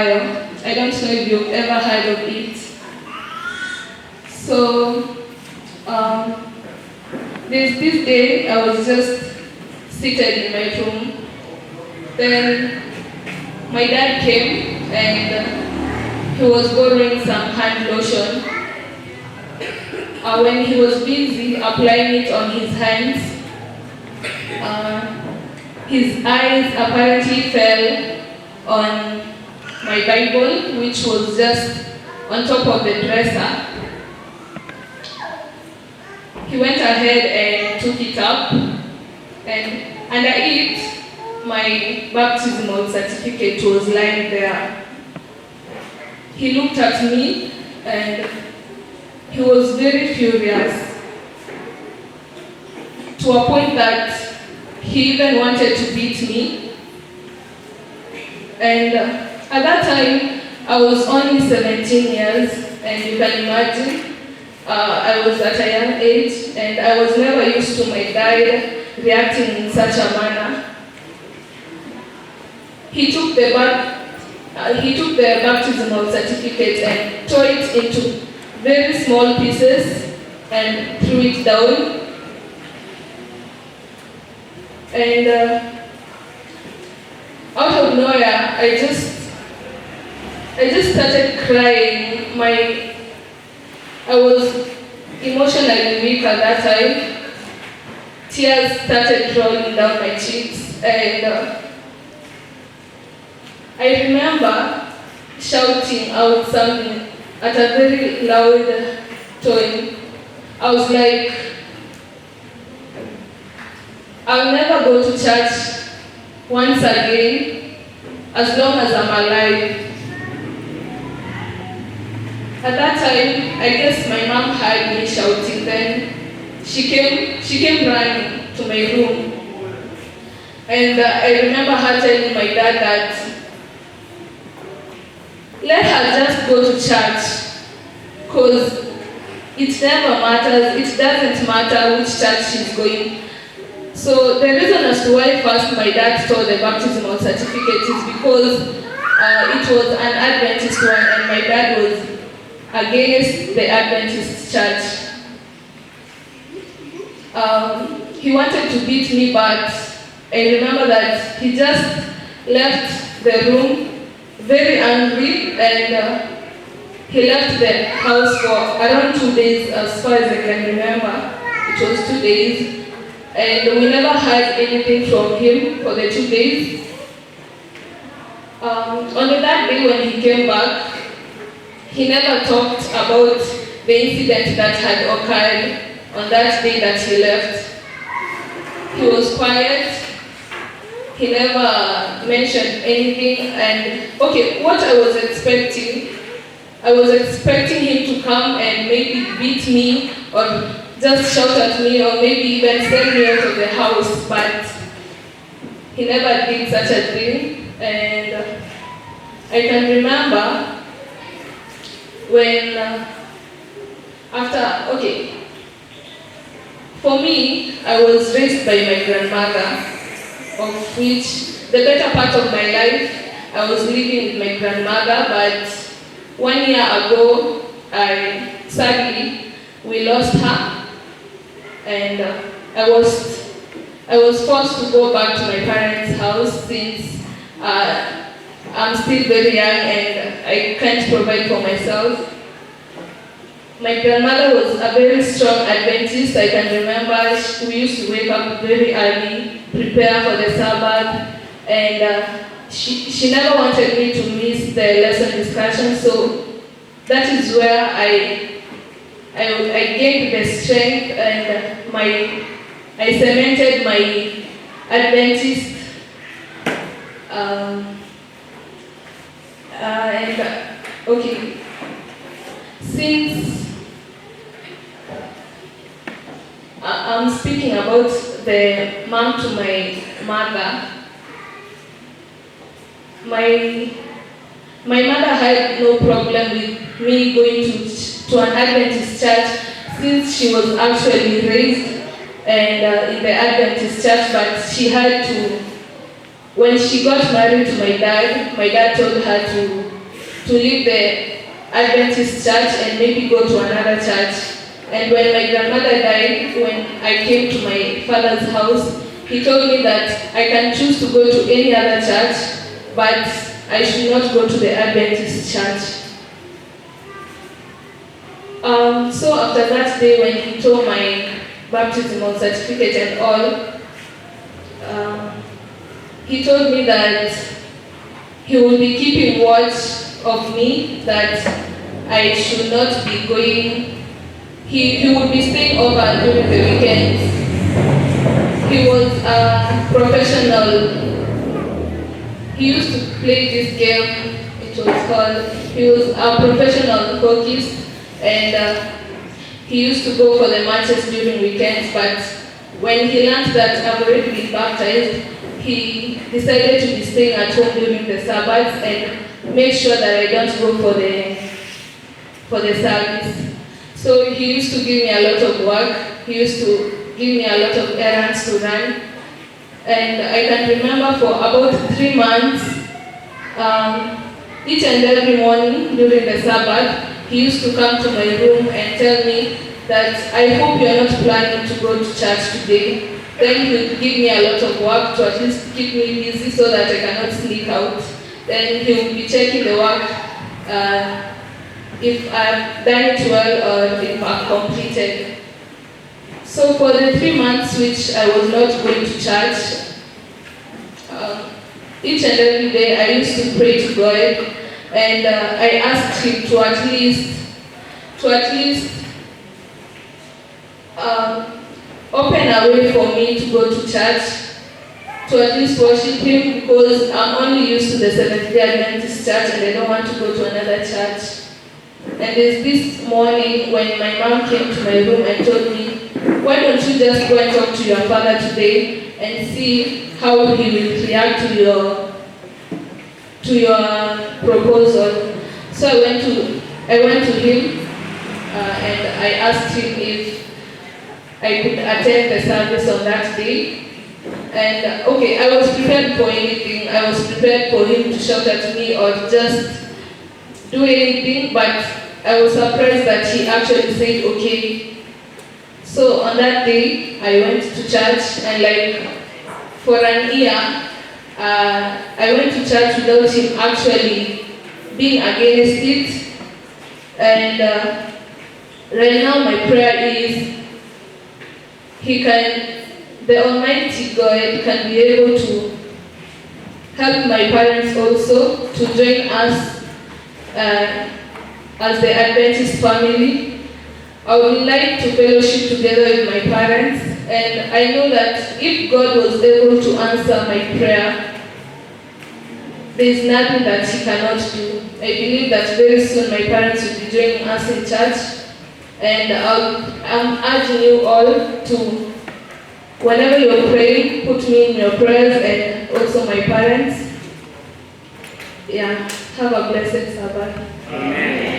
I don't know if you've ever heard of it. So, this day I was just seated in my room. Then my dad came and he was borrowing some hand lotion. When he was busy applying it on his hands, his eyes apparently fell on my Bible, which was just on top of the dresser. He went ahead and took it up, and under it, my baptismal certificate was lying there. He looked at me and he was very furious, to a point that he even wanted to beat me. And at that time, I was only 17 years, and you can imagine, I was at a young age, and I was never used to my dad reacting in such a manner. He took the baptismal certificate and tore it into very small pieces and threw it down. And out of nowhere, I just started crying. I was emotionally weak at that time. Tears started rolling down my cheeks, and I remember shouting out something at a very loud tone. I was like, I'll never go to church once again as long as I'm alive. At that time, I guess my mom heard me shouting. Then she came running to my room. And I remember her telling my dad that, let her just go to church, because it never matters, it doesn't matter which church she's going. So the reason as to why first my dad stole the baptismal certificate is because it was an Adventist one, and my dad was against the Adventist church. He wanted to beat me, but I remember that he just left the room very angry, and he left the house for around 2 days, as far as I can remember. It was 2 days, and we never heard anything from him for the 2 days. On that day when he came back, he never talked about the incident that had occurred on that day that he left. He was quiet. He never mentioned anything. And okay, what I was expecting him to come and maybe beat me or just shout at me or maybe even send me out of the house, but he never did such a thing. And I can remember when for me, I was raised by my grandmother, of which the better part of my life I was living with my grandmother, but 1 year ago, sadly, we lost her, and I was forced to go back to my parents' house since I'm still very young and I can't provide for myself. My grandmother was a very strong Adventist. I can remember we used to wake up very early, prepare for the Sabbath, and she never wanted me to miss the lesson discussion. So that is where I gained the strength, and I cemented my Adventist. Since I'm speaking about the mom to my mother, my mother had no problem with me going to an Adventist church, since she was actually raised in the Adventist church, but she had to, when she got married to my dad told her to to leave the Adventist church and maybe go to another church. And when my grandmother died, when I came to my father's house, he told me that I can choose to go to any other church, but I should not go to the Adventist church. So after that day, when he told my baptismal certificate and all, he told me that he would be keeping watch of me, that I should not be going. He would be staying over during the weekends. He was a professional. He used to play this game. It was called. He was a professional hockeyist, and he used to go for the matches during weekends. But when he learned that I've already been baptized, he decided to be staying at home during the Sabbath and make sure that I don't go for the service. So he used to give me a lot of work. He used to give me a lot of errands to run. And I can remember for about 3 months, each and every morning during the Sabbath, he used to come to my room and tell me that I hope you're not planning to go to church today. Then he would give me a lot of work to at least keep me busy so that I cannot sneak out. Then he would be checking the work, if I've done it well or if I've completed. So for the 3 months which I was not going to church, each and every day I used to pray to God, and I asked him to at least open a way for me to go to church, to at least worship him, because I'm only used to the Seventh-day Adventist church and I don't want to go to another church. And there's this morning when my mom came to my room and told me, why don't you just go and talk to your father today and see how he will react to your proposal. So I went to him and I asked him if I could attend the service on that day. And okay, I was prepared for anything. I was prepared for him to shout at me or just do anything, but I was surprised that he actually said okay. So on that day, I went to church, and like for an year, I went to church without him actually being against it. And right now my prayer is the Almighty God can be able to help my parents also to join us as the Adventist family. I would like to fellowship together with my parents, and I know that if God was able to answer my prayer, there is nothing that he cannot do. I believe that very soon my parents will be joining us in church, and I'm urging you all to, whenever you're praying, put me in your prayers, and also my parents. Yeah, have a blessed Sabbath. Amen.